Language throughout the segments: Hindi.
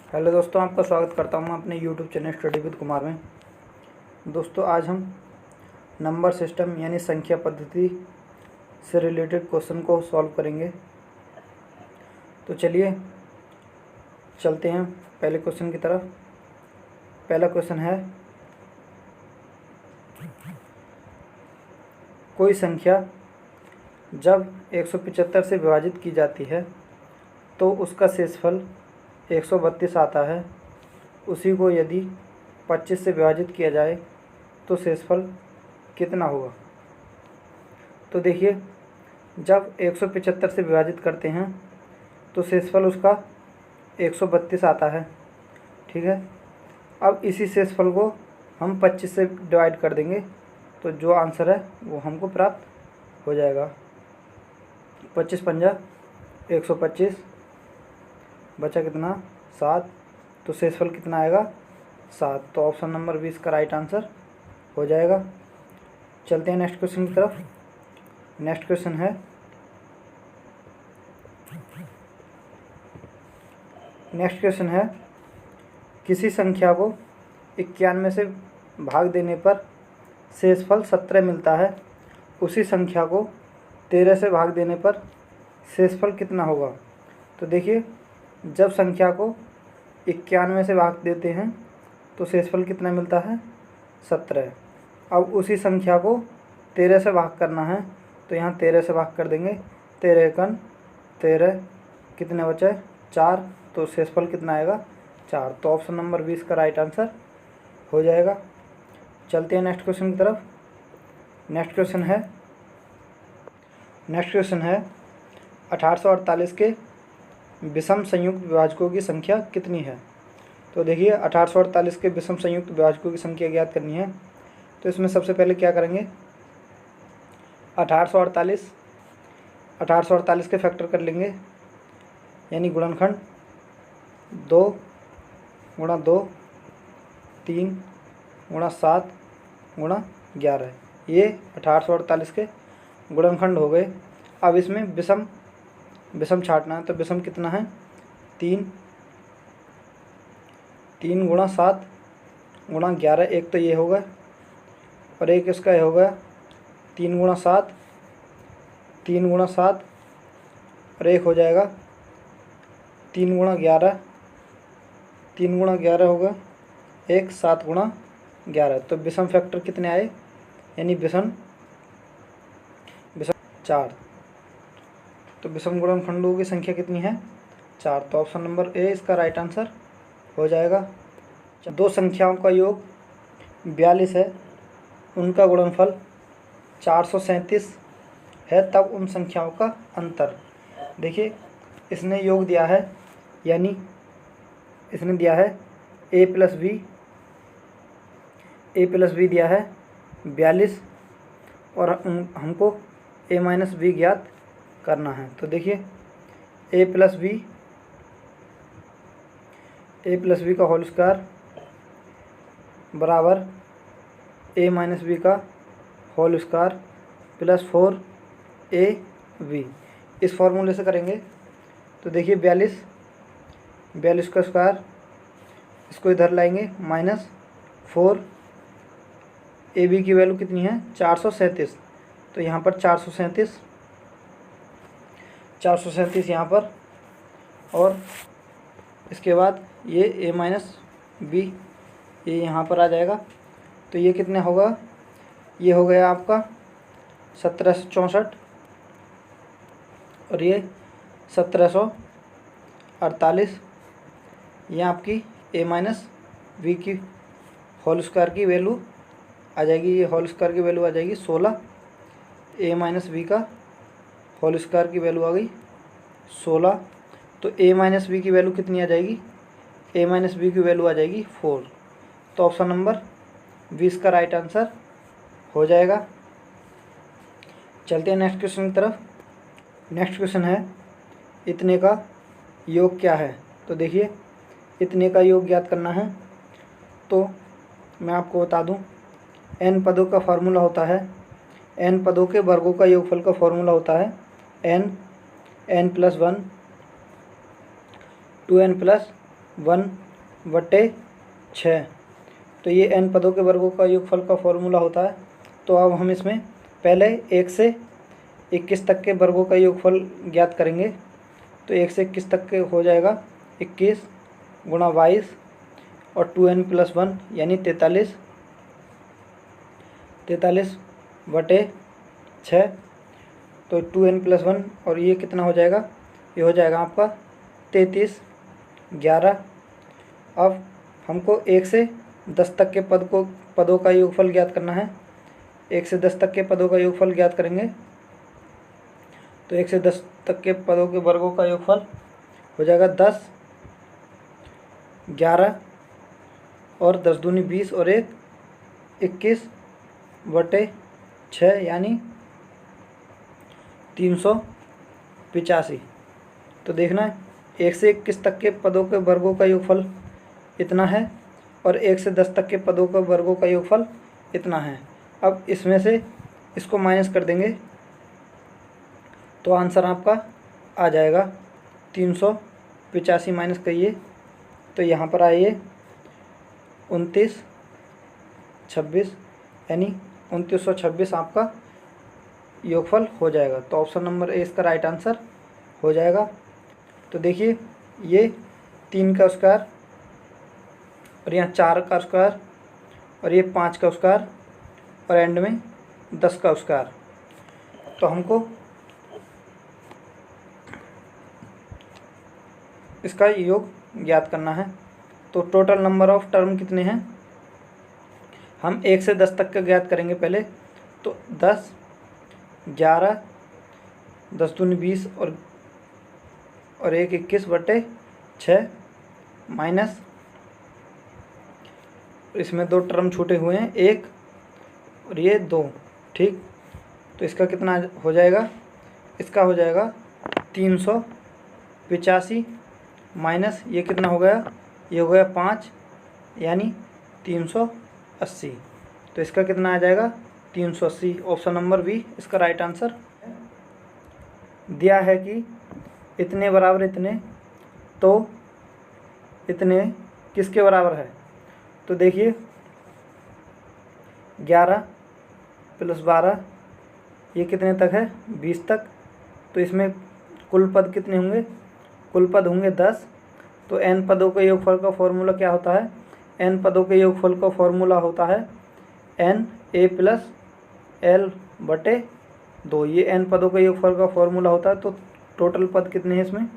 हेलो दोस्तों, आपका स्वागत करता हूं मैं अपने YouTube channel study with Kumar में। दोस्तों, आज हम नंबर सिस्टम यानी संख्या पद्धति से रिलेटेड क्वेश्चन को सॉल्व करेंगे। तो चलिए चलते हैं पहले क्वेश्चन की तरफ। पहला क्वेश्चन है, कोई संख्या जब 175 से विभाजित की जाती है तो उसका शेषफल 132 आता है। उसी को यदि 25 से विभाजित किया जाए तो शेषफल कितना होगा। तो देखिए, जब 175 से विभाजित करते हैं तो शेषफल उसका 132 आता है। ठीक है, अब इसी शेषफल को हम 25 से डिवाइड कर देंगे तो जो आंसर है वो हमको प्राप्त हो जाएगा। 25 पंजा 125, बचा कितना 7, तो शेषफल कितना आएगा 7। तो ऑप्शन नंबर 20 का राइट आंसर हो जाएगा। चलते हैं नेक्स्ट क्वेश्चन की तरफ। नेक्स्ट क्वेश्चन है, किसी संख्या को 91 से भाग देने पर शेषफल 17 मिलता है। उसी संख्या को 13 से भाग देने पर शेषफल कितना होगा। तो देखिए, जब संख्या को 91 से भाग देते हैं तो शेषफल कितना मिलता है 17। अब उसी संख्या को 13 से भाग करना है तो यहाँ 13 से भाग कर देंगे। 13 एकन 13, कितने बचे 4, तो शेषफल कितना आएगा 4। तो ऑप्शन नंबर 20 का राइट आंसर हो जाएगा। चलते हैं नेक्स्ट क्वेश्चन की तरफ। नेक्स्ट क्वेश्चन है 1848 के विषम संयुक्त विभाजकों की संख्या कितनी है। तो देखिए, 1848 के विषम संयुक्त विभाजकों की संख्या ज्ञात करनी है। तो इसमें सबसे पहले क्या करेंगे, 1848 के फैक्टर कर लेंगे, यानी गुणनखंड 2 गुणा 2, 3 गुणा 7 गुणा 11। ये 1848 के गुणनखंड हो गए। अब इसमें विषम छाटना है। तो विषम कितना है 3 गुणा 7 गुणा 11। एक तो ये होगा और एक इसका ये होगा 3 गुणा 7 और एक हो जाएगा 3 गुणा 11 होगा एक 7 गुणा 11। तो विषम फैक्टर कितने आए, यानी विषम 4। तो विषम गुणनखंडों की संख्या कितनी है 4। तो ऑप्शन नंबर ए इसका राइट आंसर हो जाएगा। दो संख्याओं का योग 42 है, उनका गुणनफल 437 है, तब उन संख्याओं का अंतर। देखिए, इसने योग दिया है, यानी इसने दिया है a प्लस बी दिया है 42 और हमको a माइनस बी ज्ञात करना है। तो देखिए, a प्लस बी का होल स्क्वायर बराबर a माइनस बी का होल स्क्वायर प्लस 4ab। इस फॉर्मूले से करेंगे तो देखिए 42 का स्क्वायर, इसको इधर लाएंगे, माइनस 4ab की वैल्यू कितनी है 437। तो यहाँ पर 437 यहाँ पर, और इसके बाद ये a माइनस बी ये यहाँ पर आ जाएगा। तो ये कितने होगा, ये हो गया आपका 1764 और ये 1748। ये आपकी a माइनस बी की होल स्क्वायर की वैल्यू आ जाएगी। ये होल स्क्वायर की वैल्यू आ जाएगी 16। a माइनस बी का होल स्क्वायर की वैल्यू आ गई 16। तो a माइनस बी की वैल्यू कितनी आ जाएगी, a माइनस बी की वैल्यू आ जाएगी 4। तो ऑप्शन नंबर 20 का राइट आंसर हो जाएगा। चलते हैं नेक्स्ट क्वेश्चन की तरफ। नेक्स्ट क्वेश्चन है, इतने का योग क्या है। तो देखिए, इतने का योग ज्ञात करना है। तो मैं आपको बता दूं, n पदों का फार्मूला होता है, n पदों के वर्गों का योगफल का फार्मूला होता है n+1 2n+, 1/6। तो ये n पदों के वर्गों का योगफल का फॉर्मूला होता है। तो अब हम इसमें पहले 1 से 21 तक के वर्गों का योगफल ज्ञात करेंगे। तो 1 से 21 तक के हो जाएगा 21 गुणा 22 और 2n+1 यानी 43 43/6। तो 2n+1 और ये कितना हो जाएगा, ये हो जाएगा आपका 33 11। अब हमको 1 से 10 तक के पदों का योगफल ज्ञात करना है। 1 से 10 तक के पदों का योगफल ज्ञात करेंगे। तो 1 से 10 तक के पदों के वर्गों का योगफल हो जाएगा 10 11 और 10 दूनी 20 और 1 21/6 यानी 385। तो देखना है 1 से 21 तक के पदों के वर्गों का योगफल इतना है और 1 से 10 तक के पदों के वर्गों का योगफल इतना है। अब इसमें से इसको माइनस कर देंगे तो आंसर आपका आ जाएगा 385 माइनस करिए तो यहाँ पर आइए 29 26 यानी 2926 आपका योगफल हो जाएगा। तो ऑप्शन नंबर ए इसका राइट आंसर हो जाएगा। तो देखिए ये 3 का स्क्वायर और यहाँ 4 का स्क्वायर और ये 5 का स्क्वायर और एंड में 10 का स्क्वायर। तो हमको इसका योग ज्ञात करना है। तो टोटल नंबर ऑफ टर्म कितने हैं, हम 1 से 10 तक का ज्ञात करेंगे पहले। तो 10 11 10 दूनी 20 और 1 21/6 माइनस इसमें 2 टर्म छूटे हुए हैं 1 और ये 2, ठीक। तो इसका कितना हो जाएगा, इसका हो जाएगा 385 माइनस ये कितना हो गया, ये हो गया 5 यानी 380। तो इसका कितना आ जाएगा 380। ऑप्शन नंबर बी इसका राइट आंसर। दिया है कि इतने बराबर इतने, तो इतने किसके बराबर है। तो देखिए 11 + 12 ये कितने तक है 20 तक। तो इसमें कुल पद कितने होंगे, कुल पद होंगे 10। तो n पदों के योगफल का फॉर्मूला क्या होता है, n पदों के योगफल का फॉर्मूला होता है n a + l/2। ये n पदों के योगफल का फॉर्मूला होता है। तो टोटल पद कितने हैं इसमें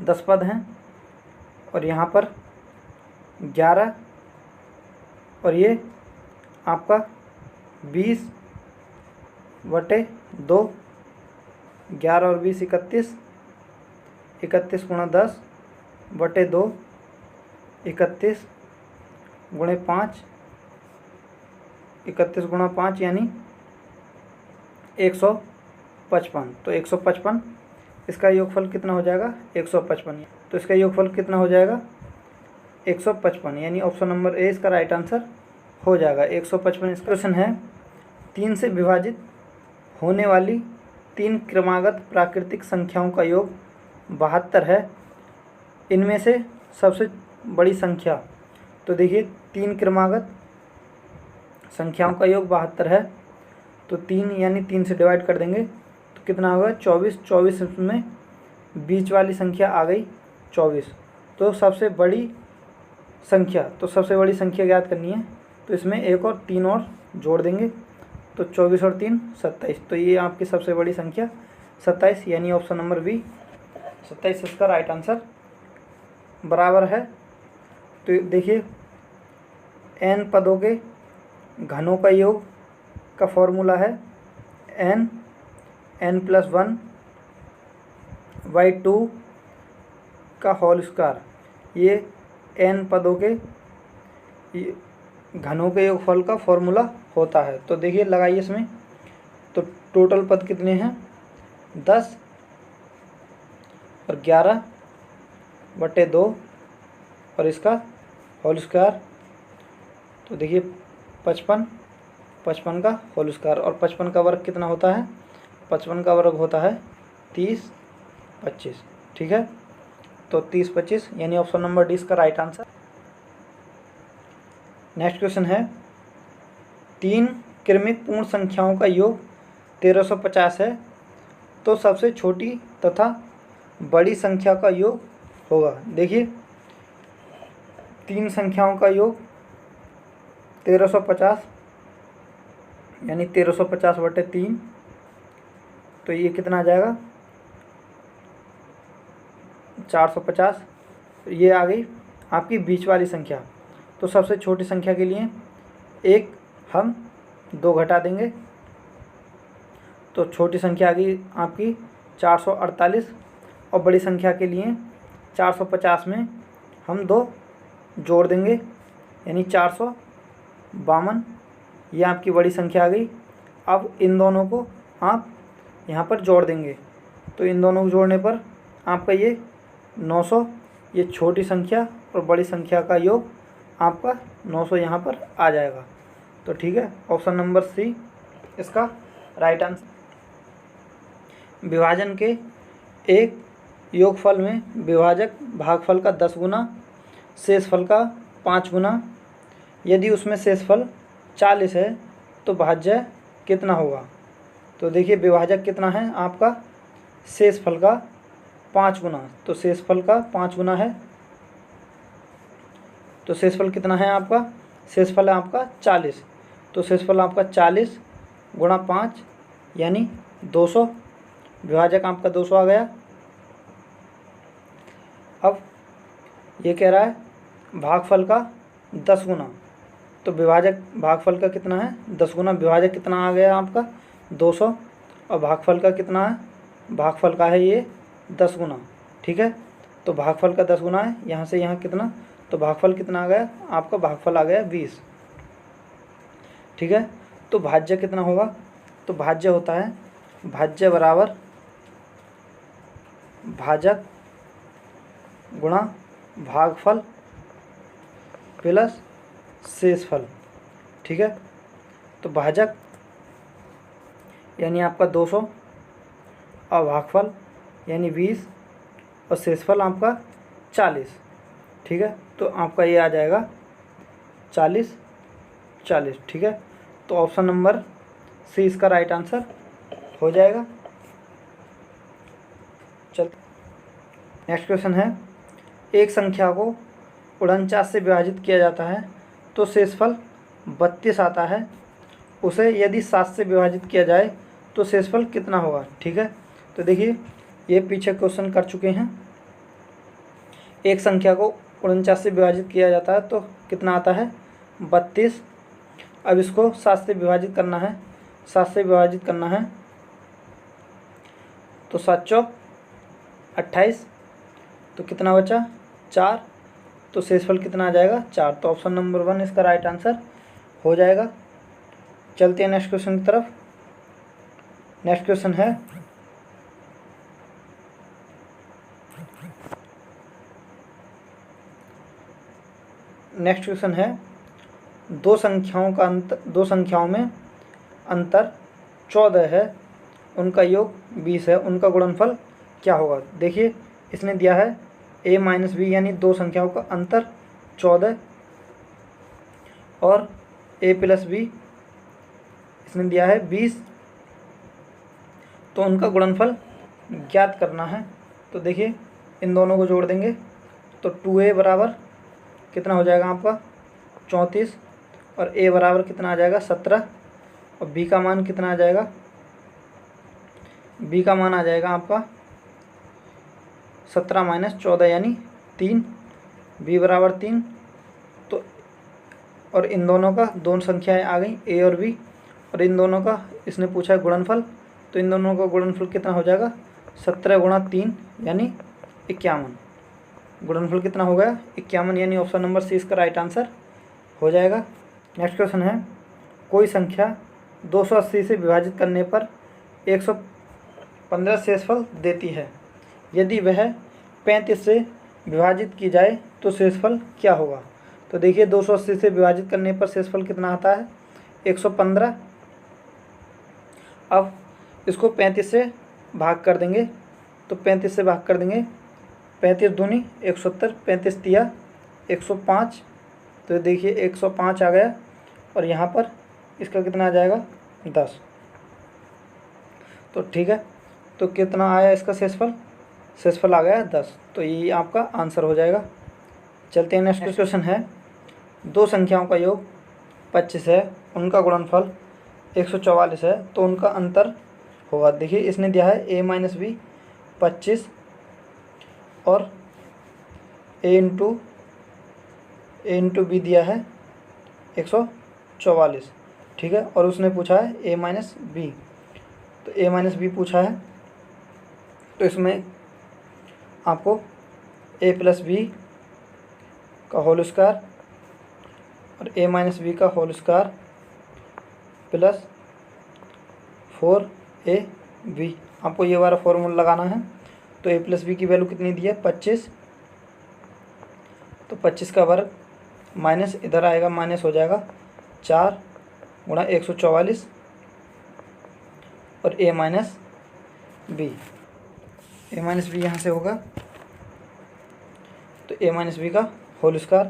10 पद हैं और यहाँ पर 11 और ये आपका 20/2। 11 और 20 31 31 गुणा 10/2 31 गुणे 5 31 गुणा 5 यानी 155। तो 155 इसका योगफल कितना हो जाएगा 155। तो इसका योगफल कितना हो जाएगा 155 यानी ऑप्शन नंबर ए इसका राइट आंसर हो जाएगा। 155 इसका क्वेश्चन है 3 से विभाजित होने वाली 3 क्रमागत प्राकृतिक संख्याओं का योग 72 है, इनमें से सबसे बड़ी संख्या। तो देखिए 3 क्रमागत संख्याओं का योग 72 है। तो 3 यानी 3 से डिवाइड कर देंगे तो कितना होगा 24। 24 में बीच वाली संख्या आ गई 24। तो सबसे बड़ी संख्या, तो सबसे बड़ी संख्या ज्ञात करनी है। तो इसमें 1 और 3 और जोड़ देंगे तो 24 और 3 27। तो ये आपकी सबसे बड़ी संख्या 27 यानी ऑप्शन नंबर बी 27 इसका राइट आंसर बराबर है। तो देखिए n पदों के घनों का योग का फॉर्मूला है n+1/2 का होल स्क्वायर। ये n पदों के घनों के योगफल का फॉर्मूला होता है। तो देखिए लगाइए इसमें, तो टोटल पद कितने हैं 10 और 11/2 और इसका होल स्क्वायर। तो देखिए 55 का होल स्क्वायर और 55 का वर्ग कितना होता है, 55 का वर्ग होता है 30 25, ठीक है। तो 30 25 यानी ऑप्शन नंबर डी इसका राइट आंसर। नेक्स्ट क्वेश्चन है 3 क्रमिक पूर्ण संख्याओं का योग 1350 है, तो सबसे छोटी तथा बड़ी संख्या का योग होगा। देखिए 3 संख्याओं का योग 1350 यानी 1350/3, तो ये कितना आ जाएगा 450। ये आ गई आपकी बीच वाली संख्या। तो सबसे छोटी संख्या के लिए एक हम 2 घटा देंगे, तो छोटी संख्या आ गई आपकी 448, और बड़ी संख्या के लिए 450 में हम 2 जोड़ देंगे यानी 452। ये आपकी बड़ी संख्या आ गई। अब इन दोनों को आप यहाँ पर जोड़ देंगे, तो इन दोनों को जोड़ने पर आपका ये 900, ये छोटी संख्या और बड़ी संख्या का योग आपका 900 यहाँ पर आ जाएगा। तो ठीक है, ऑप्शन नंबर सी इसका राइट आंसर। विभाजन के एक योगफल में विभाजक भागफल का 10 गुना, शेषफल का 5 गुना, यदि उसमें शेषफल 40 है तो भाज्य कितना होगा। तो देखिए विभाजक कितना है आपका, शेषफल का 5 गुना, तो शेषफल का 5 गुना है, तो शेषफल कितना है आपका, शेषफल है आपका 40, तो शेषफल आपका 40 गुणा 5 यानी 200, विभाजक आपका 200 आ गया। अब ये कह रहा है भागफल का 10 गुना, तो विभाजक भागफल का कितना है 10 गुना, विभाजक कितना आ गया आपका 200, और भागफल का कितना है, भागफल का है ये 10 गुना। ठीक है, तो भागफल का 10 गुना है, यहाँ से यहाँ कितना, तो भागफल कितना आ गया आपका, भागफल आ गया 20। ठीक है, तो भाज्य कितना होगा, तो भाज्य होता है भाज्य बराबर भाजक गुणा भागफल प्लस शेषफल। ठीक है, तो भाजक यानी आपका 200 और भागफल यानी 20 और शेषफल आपका 40। ठीक है, तो आपका ये आ जाएगा 40 40। ठीक है, तो ऑप्शन नंबर सी इसका राइट आंसर हो जाएगा। चल नेक्स्ट क्वेश्चन है, एक संख्या को 49 से विभाजित किया जाता है तो शेषफल 32 आता है, उसे यदि 7 से विभाजित किया जाए तो शेषफल कितना होगा। ठीक है, तो देखिए ये पीछे क्वेश्चन कर चुके हैं। एक संख्या को 49 से विभाजित किया जाता है तो कितना आता है 32। अब इसको 7 से विभाजित करना है, 7 से विभाजित करना है, तो 7 चौक 28, तो कितना बचा 4, तो शेषफल कितना आ जाएगा 4, तो ऑप्शन नंबर 1 इसका राइट आंसर हो जाएगा। चलते हैं नेक्स्ट क्वेश्चन की तरफ। नेक्स्ट क्वेश्चन है दो संख्याओं में अंतर 14 है, उनका योग 20 है, उनका गुणनफल क्या होगा। देखिए इसने दिया है a - b यानी दो संख्याओं का अंतर 14 और a + b इसने दिया है 20, तो उनका गुणनफल ज्ञात करना है। तो देखिए इन दोनों को जोड़ देंगे तो 2a बराबर कितना हो जाएगा आपका 34, और a बराबर कितना आ जाएगा 17, और b का मान कितना आ जाएगा, b का मान आ जाएगा आपका 17 - 14 यानी 3, b बराबर 3। तो और इन दोनों का दोनों संख्याएं आ गई a और b, और इन दोनों का इसने पूछा है गुणनफल, तो इन दोनों का गुणनफल कितना हो जाएगा 17 × 3 यानी 51। गुणनफल कितना हो गया 51, यानी ऑप्शन नंबर सी इसका राइट आंसर हो जाएगा। नेक्स्ट क्वेश्चन है, कोई संख्या 280 से विभाजित करने पर 115 शेषफल देती है, यदि वह 35 से विभाजित की जाए तो शेषफल क्या होगा। तो देखिए 280 से विभाजित करने पर शेषफल कितना आता है 115। अब इसको 35 से भाग कर देंगे, तो 35 से भाग कर देंगे 35 दूनी 170, 35 तिया 105, तो देखिए 105 आ गया। और यहाँ पर इसका कितना आ जाएगा 10। तो ठीक है, तो कितना आया इसका शेषफल? शेषफल आ गया 10। तो ये आपका आंसर हो जाएगा। चलते हैं नेक्स्ट क्वेश्चन है, दो संख्याओं का योग 25 है, उनका गुणनफल 144 है, तो उनका अंतर होगा। देखिए इसने दिया है a माइनस बी 25 और a इंटू बी दिया है 144, ठीक है। और उसने पूछा है a माइनस बी, तो a माइनस बी पूछा है, तो इसमें आपको a प्लस बी का होल स्क्वायर और a माइनस बी का होल स्क्वायर प्लस 4ab आपको ये वाला फॉर्मूला लगाना है। तो a प्लस बी की वैल्यू कितनी दी है 25, तो 25 का वर्ग माइनस इधर आएगा, माइनस हो जाएगा 4 गुणा 144 और a माइनस बी यहाँ से होगा, तो a माइनस बी का होल स्क्वायर।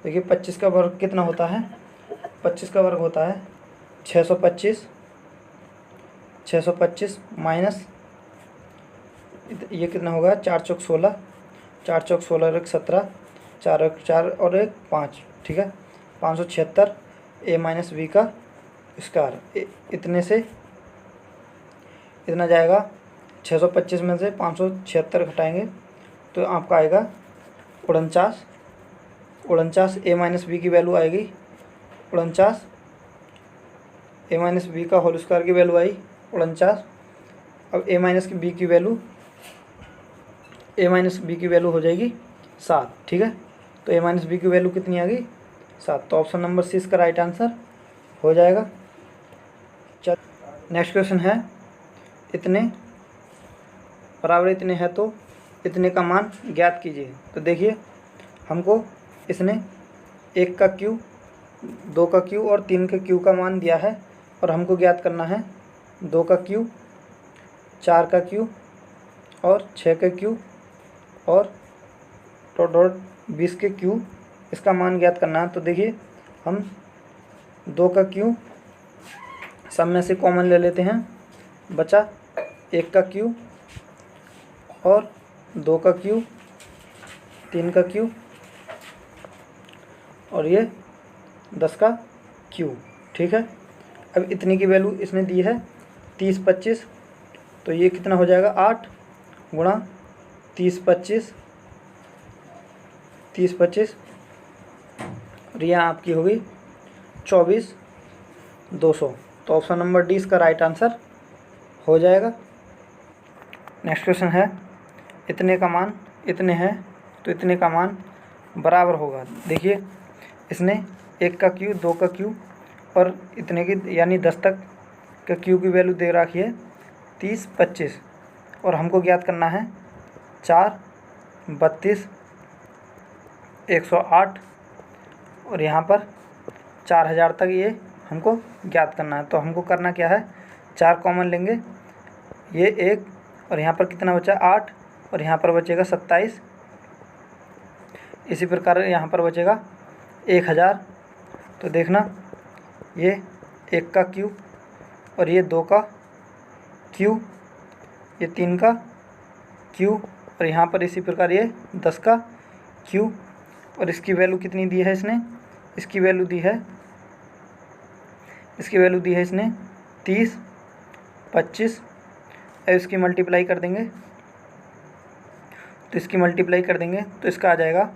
देखिए 25 का वर्ग कितना होता है, 25 का वर्ग होता है 625 माइनस ये कितना होगा 4 चौक 16, 4 चौक 16 और 1 17, 4 1 4 और 1 5, ठीक है 576 a माइनस बी का स्क्वायर। इतने से इतना जाएगा, 625 में से 576 घटाएंगे तो आपका आएगा 49 a माइनस बी की वैल्यू आएगी 49, a माइनस बी का होल स्क्वायर की वैल्यू आई 49। अब a माइनस बी की वैल्यू हो जाएगी 7, ठीक है। तो a माइनस बी की वैल्यू कितनी आ गई 7, तो ऑप्शन नंबर सी इसका राइट आंसर हो जाएगा। चल नेक्स्ट क्वेश्चन है, इतने बराबर इतने है तो इतने का मान ज्ञात कीजिए। तो देखिए हमको इसने 1 का क्यू, 2 का क्यू और 3 के क्यू का मान दिया है, और हमको ज्ञात करना है 2 का क्यू, 4 का क्यू और 6 का क्यू और डॉट 20 के क्यू, इसका मान ज्ञात करना है। तो देखिए हम 2 का क्यू सब में से कॉमन ले लेते हैं, बचा 1 का क्यू और 2 का क्यू, 3 का क्यू और ये 10 का क्यू, ठीक है। अब इतनी की वैल्यू इसने दी है 30 25, तो ये कितना हो जाएगा 8 गुणा 30 25 और यहाँ आपकी होगी 24 200। तो ऑप्शन नंबर डी इसका राइट आंसर हो जाएगा। नेक्स्ट क्वेश्चन है, इतने का मान इतने है तो इतने का मान बराबर होगा। देखिए इसने 1 का क्यू, 2 का क्यू और इतने की यानी 10 तक का क्यू की वैल्यू दे रखी है 30 25, और हमको ज्ञात करना है 4 32 108 और यहाँ पर 4000 तक ये हमको ज्ञात करना है। तो हमको करना क्या है, 4 कॉमन लेंगे, ये 1 और यहाँ पर कितना बचा 8 और यहाँ पर बचेगा 27, इसी प्रकार यहाँ पर बचेगा 1000। तो देखना ये 1 का क्यू और ये 2 का क्यू, ये 3 का क्यू और यहाँ पर इसी प्रकार ये 10 का क्यू, और इसकी वैल्यू कितनी दी है इसने, इसकी वैल्यू दी है इसने 30 25। अब इसकी मल्टीप्लाई कर देंगे, तो इसकी मल्टीप्लाई कर देंगे तो इसका आ जाएगा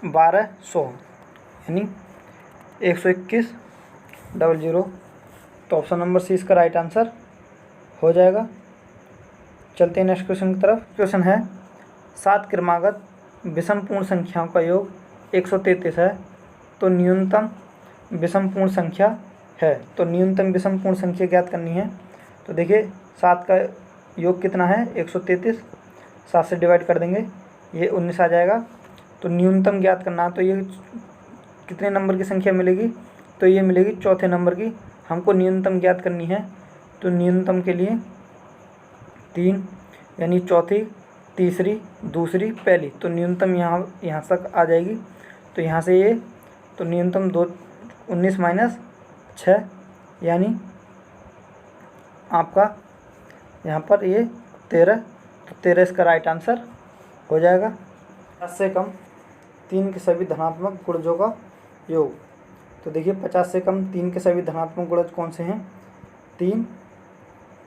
1200 यानी 121,000। तो ऑप्शन नंबर सी इसका राइट आंसर हो जाएगा। चलते हैं नेक्स्ट क्वेश्चन की तरफ। क्वेश्चन है, 7 क्रमागत विषम पूर्ण संख्याओं का योग 133 है, तो न्यूनतम विषम पूर्ण संख्या है। तो न्यूनतम विषम पूर्ण संख्या ज्ञात करनी है। तो देखिए 7 का योग कितना है 133, 7 से डिवाइड कर देंगे ये 19 आ जाएगा। तो न्यूनतम ज्ञात करना है, तो ये कितने नंबर की संख्या मिलेगी, तो ये मिलेगी चौथे नंबर की। हमको न्यूनतम ज्ञात करनी है, तो न्यूनतम के लिए 3 यानी चौथी तीसरी, दूसरी, पहली, तो न्यूनतम यहाँ तक आ जाएगी। तो यहाँ से ये तो न्यूनतम 19 माइनस 6 यानी आपका यहाँ पर ये 13, तो 13 इसका राइट आंसर हो जाएगा। 50 से कम 3 के सभी धनात्मक गुणजों का योग। तो देखिए 50 से कम 3 के सभी धनात्मक गुणज कौन से हैं? 3,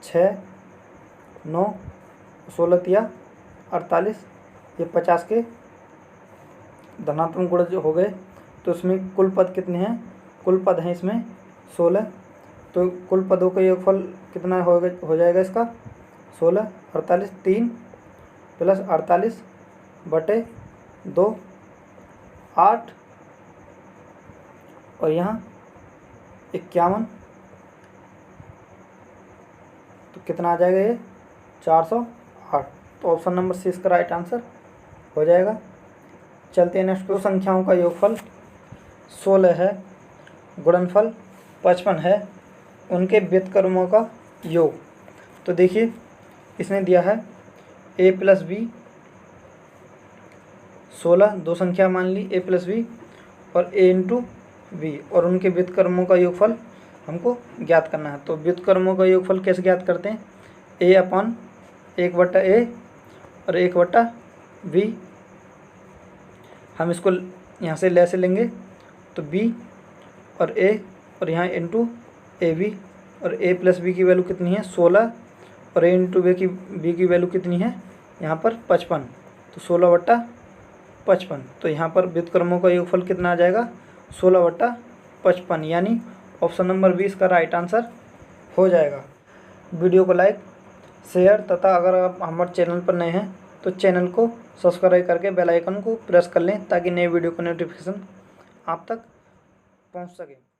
6, 9, 16 या 48, ये 50 के धनात्मक गुणज हो गए। तो इसमें कुल पद कितने हैं? कुल पद हैं इसमें 16। तो कुल पदों का योगफल कितना हो जाएगा इसका? 16, 48, 3 प्लस 48 बटे 2, 8 और यहाँ 51। तो कितना आ जाएगा ये? 408। तो ऑप्शन नंबर सी इसका राइट आंसर हो जाएगा। चलते हैं नेक्स्ट। दो संख्याओं का योगफल 16 है, गुणनफल 55 है, उनके व्युत्क्रमों का योग। तो देखिए इसने दिया है a प्लस बी 16, दो संख्या मान ली a प्लस बी और a इंटू बी, और उनके व्युत्क्रमों का योगफल हमको ज्ञात करना है। तो व्युत्क्रमों का योगफल कैसे ज्ञात करते हैं? a अपन 1/a और 1/b। हम इसको यहाँ से ले से लेंगे तो b और a और यहाँ इंटू ए बी, और a प्लस बी की वैल्यू कितनी है? 16, और a इंटू बी की वैल्यू कितनी है यहाँ पर? 55। तो 16/55। तो यहाँ पर व्युत्क्रमों का योगफल कितना आ जाएगा? 16/55, यानी ऑप्शन नंबर 20 का राइट आंसर हो जाएगा। वीडियो को लाइक, शेयर तथा अगर आप हमारे चैनल पर नए हैं तो चैनल को सब्सक्राइब करके बेल आइकन को प्रेस कर लें ताकि नए वीडियो का नोटिफिकेशन आप तक पहुंच सके।